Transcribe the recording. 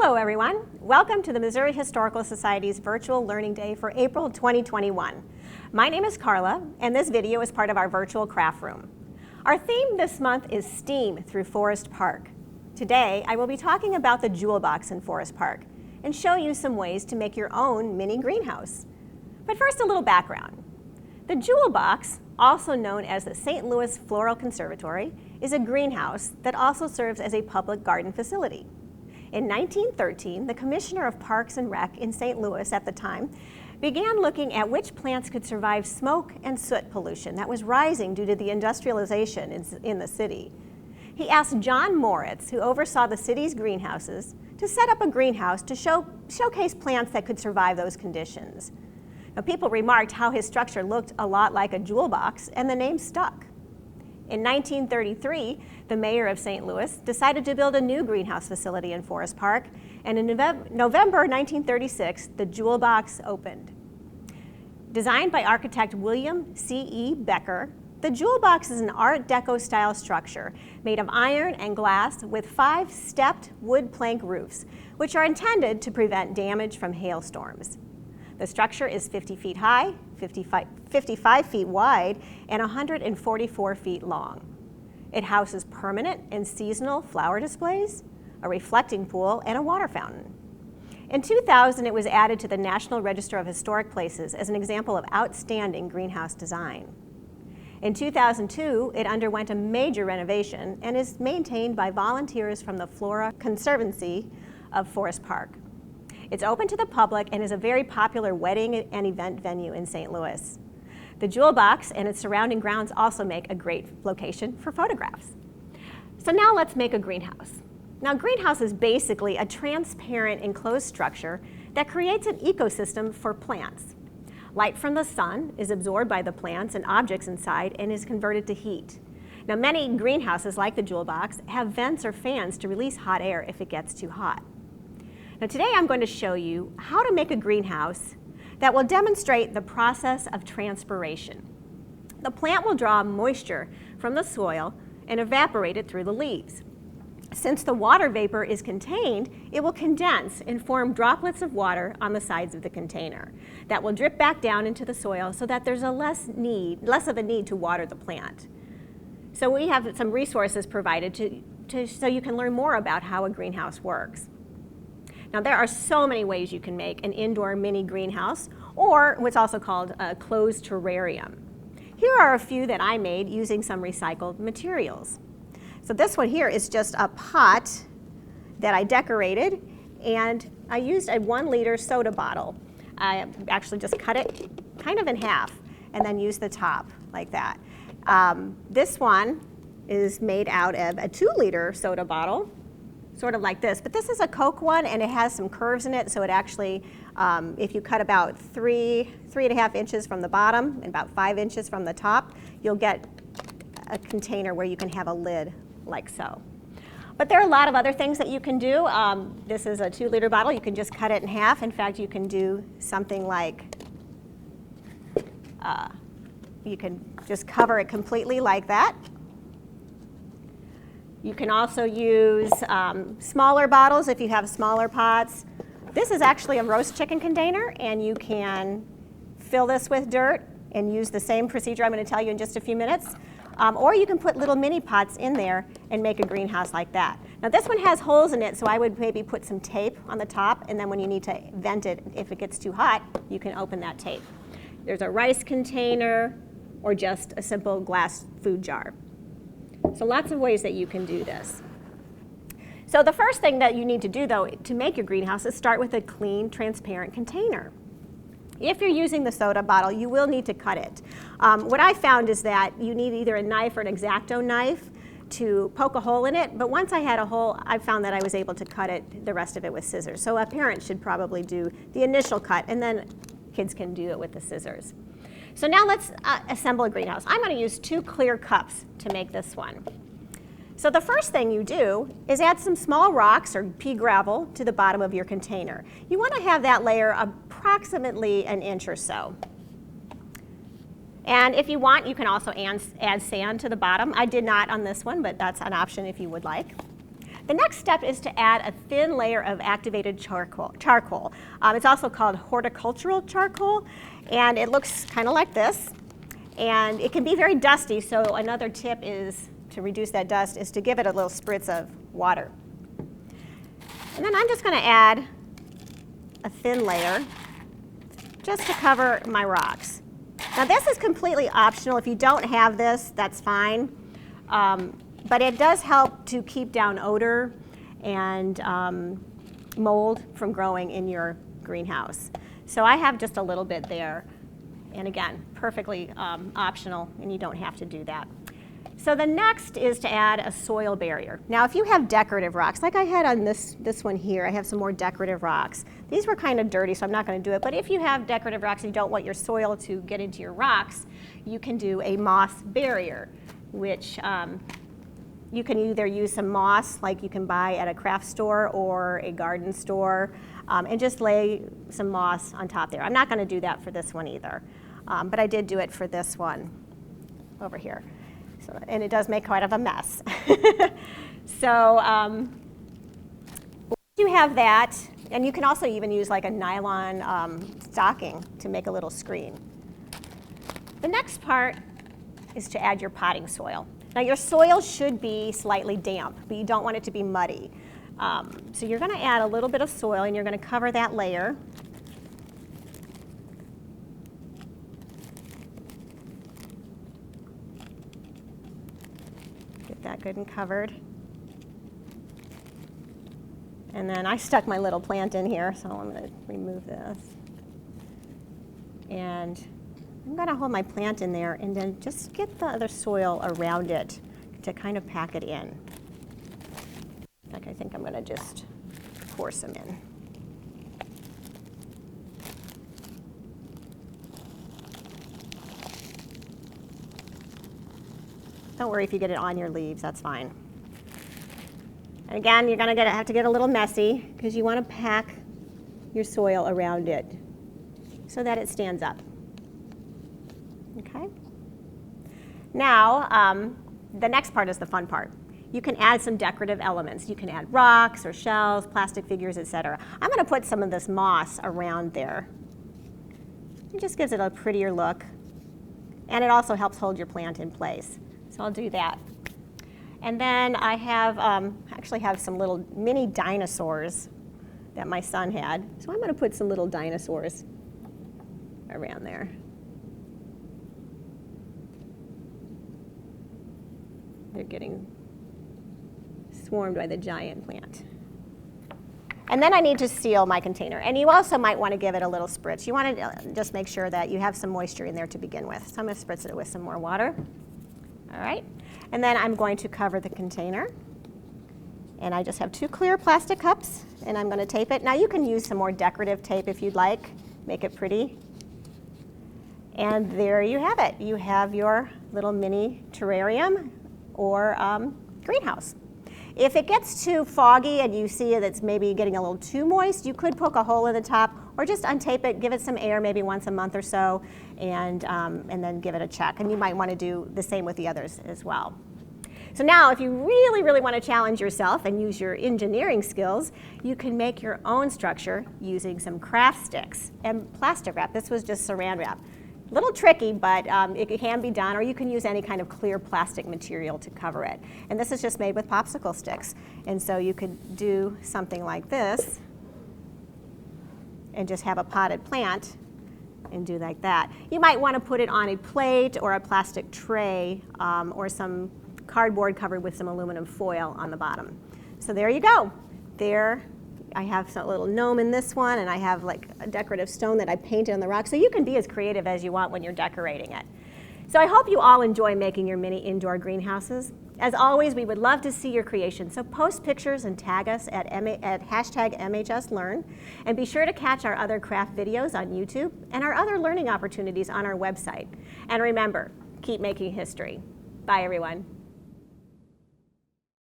Hello everyone. Welcome to the Missouri Historical Society's Virtual Learning Day for April 2021. My name is Carla, and this video is part of our virtual craft room. Our theme this month is STEAM through Forest Park. Today, I will be talking about the Jewel Box in Forest Park and show you some ways to make your own mini greenhouse. But first, a little background. The Jewel Box, also known as the St. Louis Floral Conservatory, is a greenhouse that also serves as a public garden facility. In 1913, the Commissioner of Parks and Rec in St. Louis at the time began looking at which plants could survive smoke and soot pollution that was rising due to the industrialization in the city. He asked John Moritz, who oversaw the city's greenhouses, to set up a greenhouse to showcase plants that could survive those conditions. Now, people remarked how his structure looked a lot like a jewel box, and the name stuck. In 1933, the mayor of St. Louis decided to build a new greenhouse facility in Forest Park, and in November 1936, the Jewel Box opened. Designed by architect William C.E. Becker, the Jewel Box is an Art Deco style structure made of iron and glass with 5 stepped wood plank roofs, which are intended to prevent damage from hailstorms. The structure is 50 feet high, 55 feet wide, and 144 feet long. It houses permanent and seasonal flower displays, a reflecting pool, and a water fountain. In 2000, it was added to the National Register of Historic Places as an example of outstanding greenhouse design. In 2002, it underwent a major renovation and is maintained by volunteers from the Flora Conservancy of Forest Park. It's open to the public and is a very popular wedding and event venue in St. Louis. The Jewel Box and its surrounding grounds also make a great location for photographs. So now let's make a greenhouse. Now, a greenhouse is basically a transparent enclosed structure that creates an ecosystem for plants. Light from the sun is absorbed by the plants and objects inside and is converted to heat. Now, many greenhouses like the Jewel Box have vents or fans to release hot air if it gets too hot. Now, today I'm going to show you how to make a greenhouse that will demonstrate the process of transpiration. The plant will draw moisture from the soil and evaporate it through the leaves. Since the water vapor is contained, it will condense and form droplets of water on the sides of the container that will drip back down into the soil so that there's less of a need to water the plant. So we have some resources provided so you can learn more about how a greenhouse works. Now, there are so many ways you can make an indoor mini greenhouse, or what's also called a closed terrarium. Here are a few that I made using some recycled materials. So this one here is just a pot that I decorated, and I used a 1-liter soda bottle. I actually just cut it kind of in half and then used the top like that. This one is made out of a 2-liter soda bottle, sort of like this, but this is a Coke one and it has some curves in it, so it actually, if you cut about 3.5 inches from the bottom and about 5 inches from the top, you'll get a container where you can have a lid like so. But there are a lot of other things that you can do. This is a 2-liter bottle. You can just cut it in half. In fact, you can do something like, you can just cover it completely like that. You can also use smaller bottles if you have smaller pots. This is actually a roast chicken container, and you can fill this with dirt and use the same procedure I'm going to tell you in just a few minutes. Or you can put little mini pots in there and make a greenhouse like that. Now, this one has holes in it, so I would maybe put some tape on the top, and then when you need to vent it, if it gets too hot, you can open that tape. There's a rice container or just a simple glass food jar. So lots of ways that you can do this. So the first thing that you need to do, though, to make your greenhouse is start with a clean, transparent container. If you're using the soda bottle, you will need to cut it. What I found is that you need either a knife or an X-Acto knife to poke a hole in it, but once I had a hole, I found that I was able to cut it, the rest of it with scissors. So a parent should probably do the initial cut, and then kids can do it with the scissors. So now let's assemble a greenhouse. I'm going to use 2 clear cups to make this one. So the first thing you do is add some small rocks or pea gravel to the bottom of your container. You want to have that layer approximately 1 inch or so. And if you want, you can also add sand to the bottom. I did not on this one, but that's an option if you would like. The next step is to add a thin layer of activated charcoal. It's also called horticultural charcoal, and it looks kind of like this. And it can be very dusty, so another tip is to reduce that dust is to give it a little spritz of water. And then I'm just going to add a thin layer just to cover my rocks. Now this is completely optional. If you don't have this, that's fine. But it does help to keep down odor and mold from growing in your greenhouse. So I have just a little bit there. And again, perfectly optional, and you don't have to do that. So the next is to add a soil barrier. Now if you have decorative rocks, like I had on this one here, I have some more decorative rocks. These were kind of dirty, so I'm not going to do it. But if you have decorative rocks and you don't want your soil to get into your rocks, you can do a moss barrier, which you can either use some moss like you can buy at a craft store or a garden store, and just lay some moss on top there. I'm not going to do that for this one either, but I did do it for this one over here. So, and it does make quite of a mess. So once you have that, and you can also even use like a nylon stocking to make a little screen. The next part is to add your potting soil. Now your soil should be slightly damp, but you don't want it to be muddy. So you're going to add a little bit of soil, and you're going to cover that layer. Get that good and covered. And then I stuck my little plant in here, so I'm going to remove this. And I'm going to hold my plant in there and then just get the other soil around it to kind of pack it in. Like I think I'm going to just pour some in. Don't worry if you get it on your leaves, that's fine. And again, you're going to have to get a little messy because you want to pack your soil around it so that it stands up. Okay? Now, the next part is the fun part. You can add some decorative elements. You can add rocks or shells, plastic figures, etc. I'm going to put some of this moss around there. It just gives it a prettier look, and it also helps hold your plant in place. So I'll do that. And then I have, actually have some little mini dinosaurs that my son had. So I'm going to put some little dinosaurs around there. They're getting swarmed by the giant plant. And then I need to seal my container. And you also might want to give it a little spritz. You want to just make sure that you have some moisture in there to begin with. So I'm going to spritz it with some more water. All right. And then I'm going to cover the container. And I just have 2 clear plastic cups, and I'm going to tape it. Now you can use some more decorative tape if you'd like. Make it pretty. And there you have it. You have your little mini terrarium or greenhouse. If it gets too foggy and you see that it's maybe getting a little too moist, you could poke a hole in the top or just untape it, give it some air maybe once a month or so, and then give it a check. And you might want to do the same with the others as well. So now if you really, really want to challenge yourself and use your engineering skills, you can make your own structure using some craft sticks and plastic wrap. This was just saran wrap. A little tricky, but it can be done, or you can use any kind of clear plastic material to cover it. And this is just made with popsicle sticks. And so you could do something like this and just have a potted plant and do like that. You might want to put it on a plate or a plastic tray or some cardboard covered with some aluminum foil on the bottom. So there you go. There I have a little gnome in this one, and I have like a decorative stone that I painted on the rock. So you can be as creative as you want when you're decorating it. So I hope you all enjoy making your mini indoor greenhouses. As always, we would love to see your creation. So post pictures and tag us at hashtag MHSLearn. And be sure to catch our other craft videos on YouTube and our other learning opportunities on our website. And remember, keep making history. Bye, everyone.